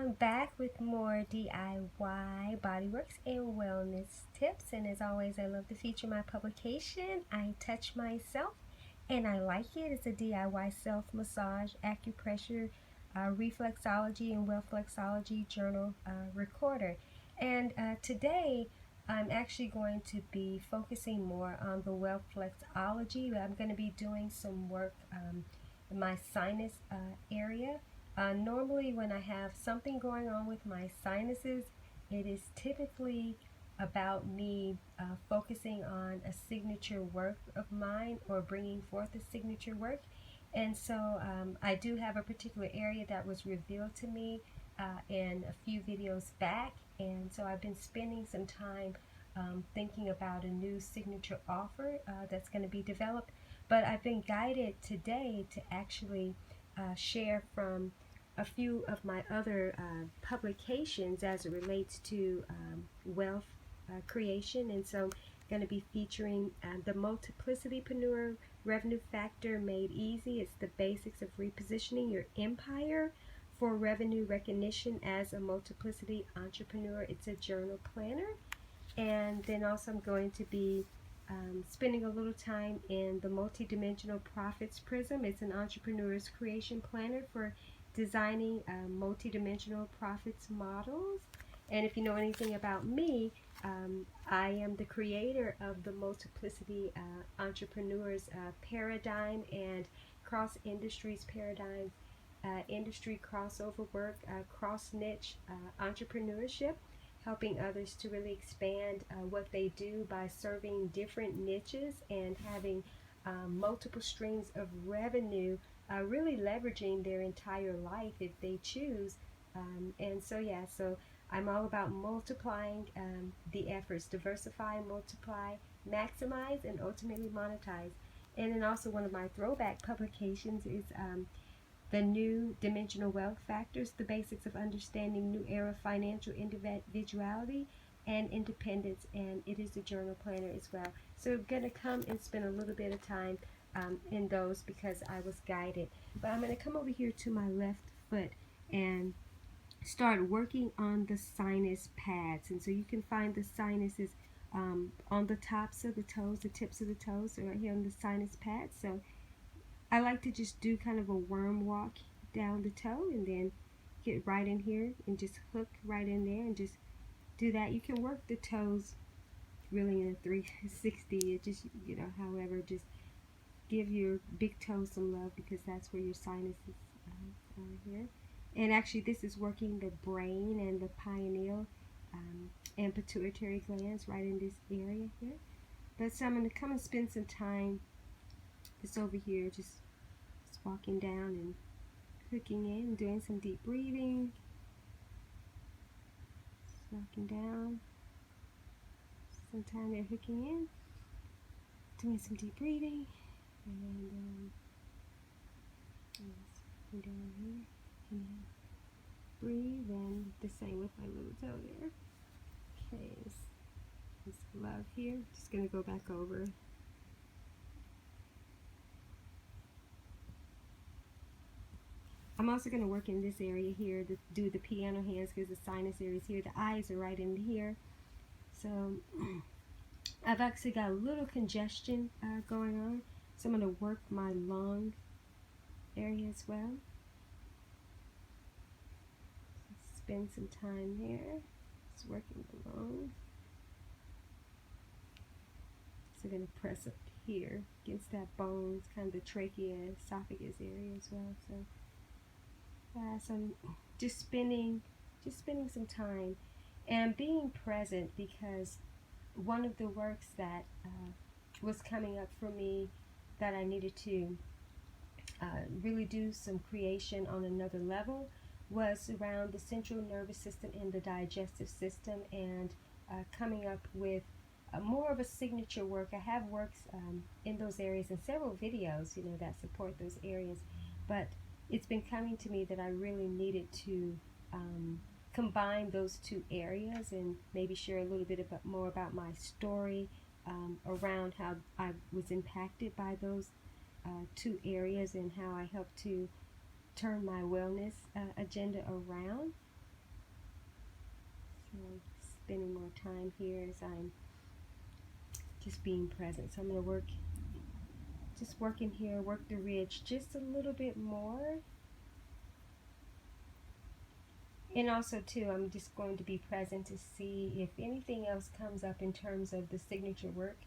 I'm back with more DIY bodyworks and wellness tips, and as always I love to feature my publication, I Touch Myself, and I Like It. It's a DIY self-massage, acupressure, reflexology, and wealth-flex-ology journal recorder. And today I'm actually going to be focusing more on the Wealth-flex-ology. I'm going to be doing some work in my sinus area. Normally when I have something going on with my sinuses, it is typically about me focusing on a signature work of mine or bringing forth a signature work. And so I do have a particular area that was revealed to me in a few videos back, and so I've been spending some time thinking about a new signature offer that's going to be developed. But I've been guided today to actually share from a few of my other publications as it relates to wealth creation. And so I'm going to be featuring the Multiplicity-preneur Revenue Factor Made Easy. It's the basics of repositioning your empire for revenue recognition as a multiplicity entrepreneur. It's a journal planner. And then also I'm going to be spending a little time in the Multidimensional Profits Prism. It's an entrepreneur's creation planner for designing multidimensional profits models. And if you know anything about me, I am the creator of the Multiplicity Entrepreneurs Paradigm and Cross Industries Paradigm, industry crossover work, cross niche entrepreneurship, helping others to really expand what they do by serving different niches and having multiple streams of revenue, really leveraging their entire life if they choose. And so yeah, so I'm all about multiplying the efforts, diversify, multiply, maximize, and ultimately monetize. And then also one of my throwback publications is the New Dimensional Wealth Factors, the basics of understanding new era financial individuality and independence, and it is a journal planner as well. So I'm going to come and spend a little bit of time in those because I was guided. But I'm going to come over here to my left foot and start working on the sinus pads. And so you can find the sinuses on the tops of the toes, the tips of the toes, so right here on the sinus pads. So I like to just do kind of a worm walk down the toe and then get right in here and just hook right in there and just do that. You can work the toes really in a 360. It just, you know, however, just give your big toe some love because that's where your sinuses are here. And actually this is working the brain and the pineal and pituitary glands right in this area here. But so I'm going to come and spend some time just over here, just walking down and hooking in, doing some deep breathing, just walking down, some time there hooking in, doing some deep breathing, and just walking down here, and breathe, and the same with my little toe there. Okay, this love here, just going to go back over. I'm also going to work in this area here to do the piano hands because the sinus area is here. The eyes are right in here. So I've actually got a little congestion going on. So I'm going to work my lung area as well. Spend some time there. Just working the lungs. So I'm going to press up here against that bone. It's kind of the trachea, esophagus area as well. So I'm just spending some time and being present because one of the works that was coming up for me that I needed to really do some creation on another level was around the central nervous system and the digestive system, and coming up with more of a signature work. I have works in those areas in several videos, you know, that support those areas, but it's been coming to me that I really needed to combine those two areas and maybe share a little bit more about my story around how I was impacted by those two areas and how I helped to turn my wellness agenda around. Spending more time here as I'm just being present. So I'm going to just work in here, work the ridge just a little bit more. And also too, I'm just going to be present to see if anything else comes up in terms of the signature work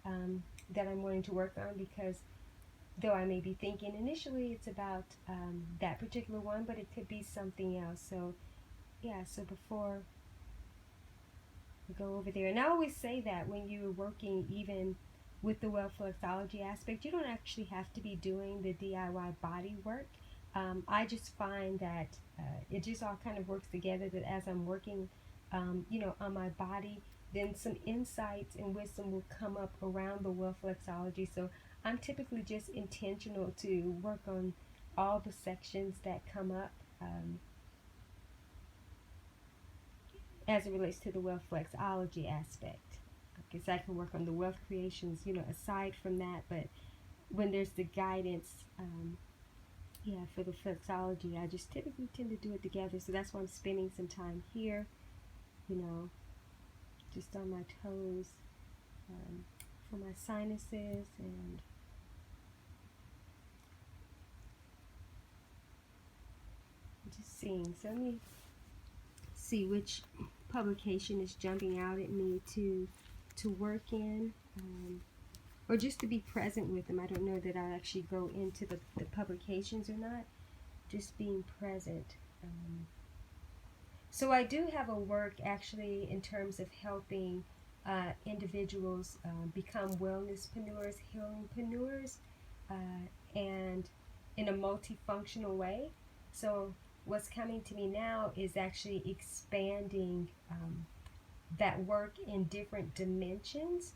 that I'm wanting to work on, because though I may be thinking initially it's about that particular one, but it could be something else. So yeah, so before we go over there, and I always say that when you're working even with the Wealth-flex-ology aspect, you don't actually have to be doing the DIY body work. I just find that it just all kind of works together, that as I'm working you know, on my body, then some insights and wisdom will come up around the Wealth-flex-ology. So I'm typically just intentional to work on all the sections that come up as it relates to the Wealth-flex-ology aspect. I guess I can work on the wealth creations, you know, aside from that, but when there's the guidance, yeah, for the flexology, I just typically tend to do it together. So that's why I'm spending some time here, you know, just on my toes for my sinuses, and just seeing. So let me see which publication is jumping out at me to work in, or just to be present with them. I don't know that I'll actually go into the publications or not, just being present. So I do have a work actually in terms of helping individuals become wellnesspreneurs, healingpreneurs, and in a multifunctional way. So what's coming to me now is actually expanding that work in different dimensions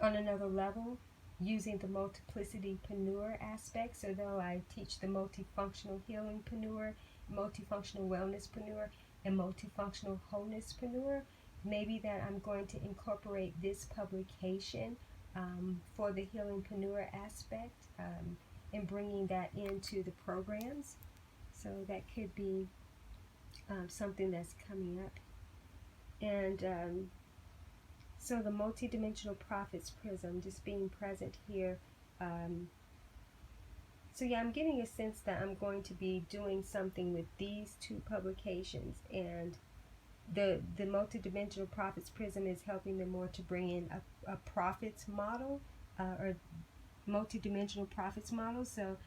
on another level, using the multiplicity-preneur aspect. So though I teach the multifunctional healingpreneur, multifunctional wellnesspreneur, and multifunctional wholenesspreneur, maybe that I'm going to incorporate this publication for the healingpreneur aspect and bringing that into the programs. So that could be something that's coming up. And so the multidimensional profits prism, just being present here. So yeah, I'm getting a sense that I'm going to be doing something with these two publications, and the multidimensional profits prism is helping them more to bring in a profits model or multidimensional profits model. So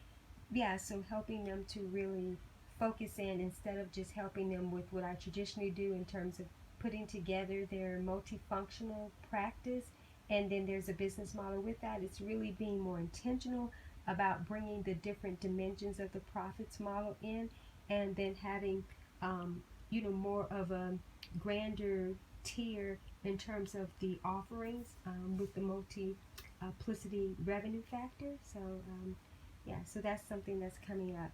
yeah, so helping them to really focus in, instead of just helping them with what I traditionally do in terms of putting together their multifunctional practice, and then there's a business model with that. It's really being more intentional about bringing the different dimensions of the profits model in, and then having you know, more of a grander tier in terms of the offerings with the multiplicity revenue factor. So yeah, so that's something that's coming up.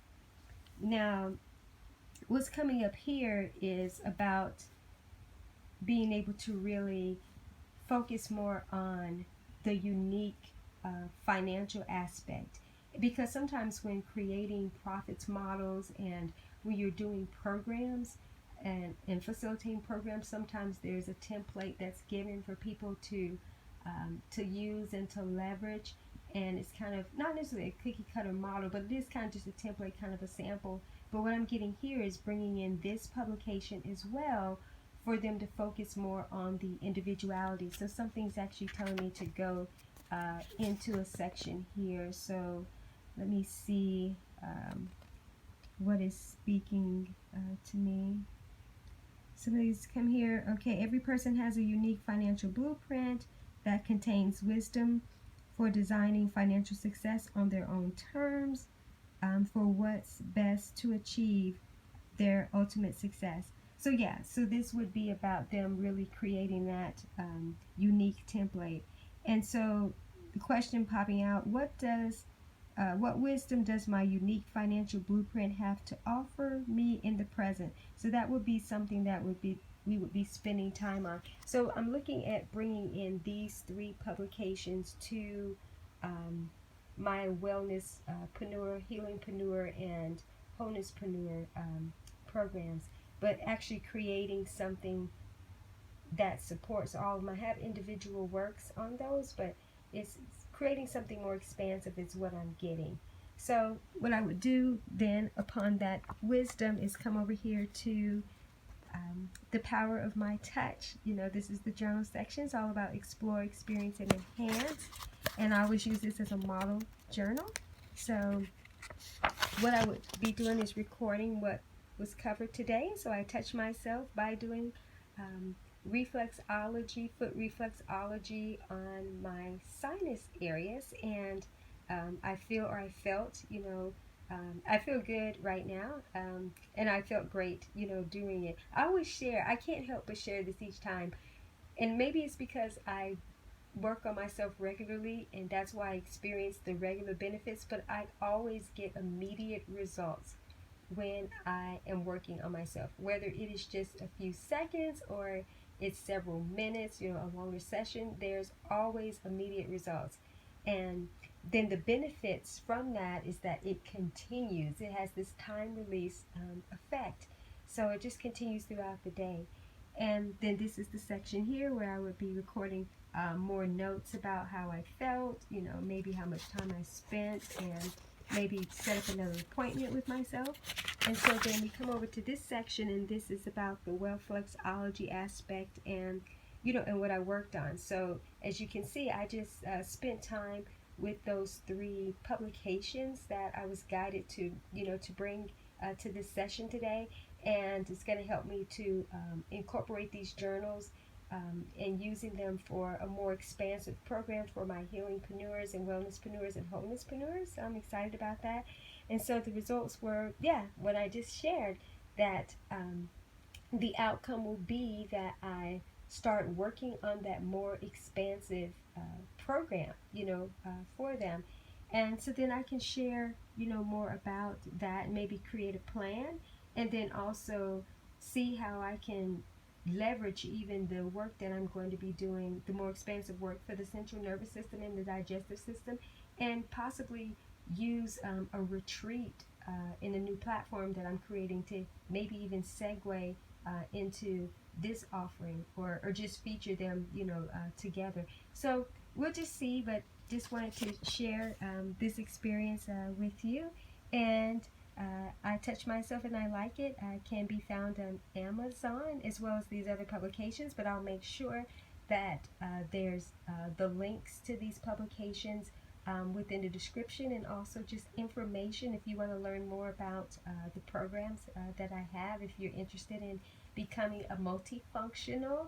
Now what's coming up here is about being able to really focus more on the unique financial aspect, because sometimes when creating profits models and when you're doing programs and facilitating programs, sometimes there's a template that's given for people to use and to leverage, and it's kind of not necessarily a cookie cutter model, but it is kind of just a template, kind of a sample. But what I'm getting here is bringing in this publication as well, for them to focus more on the individuality. So something's actually telling me to go into a section here. So let me see what is speaking to me. So please come here. Okay, every person has a unique financial blueprint that contains wisdom for designing financial success on their own terms, for what's best to achieve their ultimate success. So yeah, so this would be about them really creating that unique template. And so the question popping out, what wisdom does my unique financial blueprint have to offer me in the present? So that would be something that we would be spending time on. So I'm looking at bringing in these three publications to my wellnesspreneur, healingpreneur, and wholenesspreneur programs. but actually creating something that supports all of them. I have individual works on those, but it's creating something more expansive is what I'm getting. So what I would do then upon that wisdom is come over here to the power of my touch. You know, this is the journal section. It's all about explore, experience, and enhance. And I always use this as a model journal. So what I would be doing is recording what was covered today. So I touch myself by doing reflexology, foot reflexology on my sinus areas, and I feel, or I felt, you know, I feel good right now, and I felt great, you know, doing it. I always share, I can't help but share this each time, and maybe it's because I work on myself regularly, and that's why I experience the regular benefits, but I always get immediate results when I am working on myself, whether it is just a few seconds or it's several minutes, you know, a longer session. There's always immediate results. And then the benefits from that is that it continues. It has this time release effect. So it just continues throughout the day. And then this is the section here where I would be recording more notes about how I felt, you know, maybe how much time I spent, and maybe set up another appointment with myself. And so then we come over to this section, and this is about the Wealth-flex-ology aspect, and you know, and what I worked on. So as you can see, I just spent time with those 3 publications that I was guided to, you know, to bring to this session today. And it's going to help me to incorporate these journals and using them for a more expansive program for my healingpreneurs and wellnesspreneurs and wholenesspreneurs. So I'm excited about that. And so the results were, yeah, what I just shared, that the outcome will be that I start working on that more expansive program, you know, for them. And so then I can share, you know, more about that, maybe create a plan, and then also see how I can leverage even the work that I'm going to be doing, the more expansive work for the central nervous system and the digestive system, and possibly use a retreat in a new platform that I'm creating to maybe even segue into this offering, or just feature them, you know, together. So we'll just see, but just wanted to share this experience with you. And I touch myself and I like it. I can be found on Amazon as well as these other publications, but I'll make sure that there's the links to these publications within the description, and also just information if you want to learn more about the programs that I have, if you're interested in becoming a multifunctional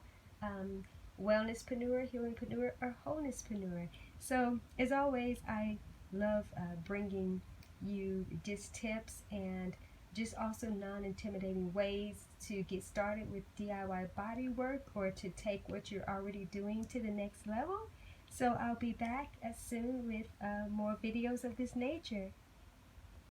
wellnesspreneur, healingpreneur, or wholenesspreneur. So as always, I love bringing you just tips and just also non-intimidating ways to get started with DIY body work, or to take what you're already doing to the next level. So I'll be back as soon with more videos of this nature.